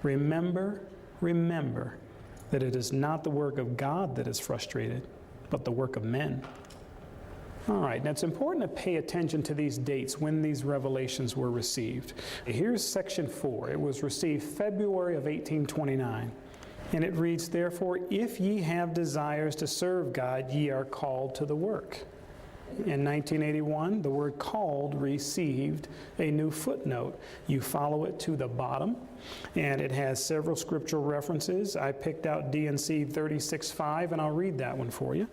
Remember that it is not the work of God that is frustrated, but the work of men. All right, now it's important to pay attention to these dates when these revelations were received. Here's section 4. It was received February of 1829. And it reads, "Therefore, if ye have desires to serve God, ye are called to the work." In 1981, the word called received a new footnote. You follow it to the bottom, and it has several scriptural references. I picked out D&C 36:5, and I'll read that one for you.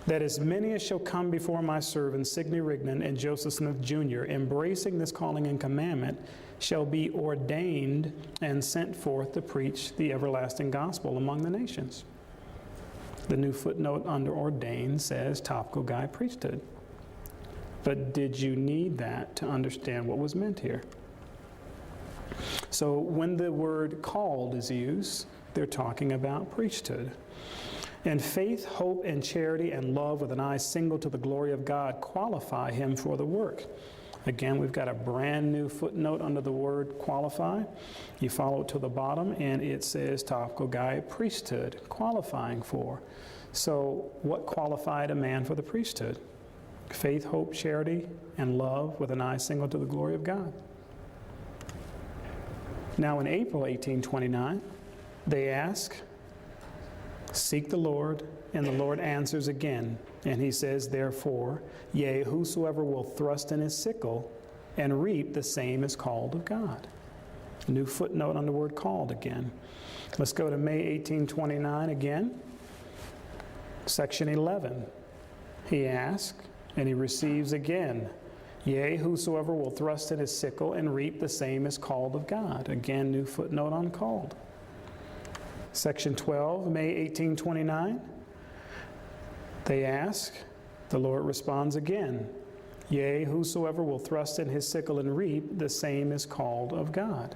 "That as many as shall come before my servants Sidney Rigdon and Joseph Smith Jr., embracing this calling and commandment, shall be ordained and sent forth to preach the everlasting gospel among the nations." The new footnote under ordained says topical guide priesthood. But did you need that to understand what was meant here? So when the word called is used, they're talking about priesthood. And faith, hope, and charity and love with an eye single to the glory of God qualify him for the work. Again, we've got a brand new footnote under the word qualify. You follow it to the bottom, and it says topical guide priesthood, qualifying for. So what qualified a man for the priesthood? Faith, hope, charity, and love with an eye single to the glory of God. Now in April 1829, they ask, "Seek the Lord," and the Lord answers again. And he says, "Therefore, yea, whosoever will thrust in his sickle and reap, the same is called of God." New footnote on the word called again. Let's go to May 1829 again. Section 11. He asks, and he receives again. "Yea, whosoever will thrust in his sickle and reap, the same is called of God." Again, new footnote on called. Section 12, May 1829. They ask, the Lord responds again. "Yea, whosoever will thrust in his sickle and reap, the same is called of God."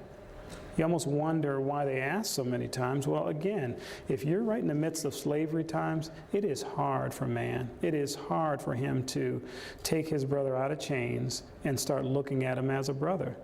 You almost wonder why they ask so many times. Well, again, if you're right in the midst of slavery times, it is hard for man. It is hard for him to take his brother out of chains and start looking at him as a brother.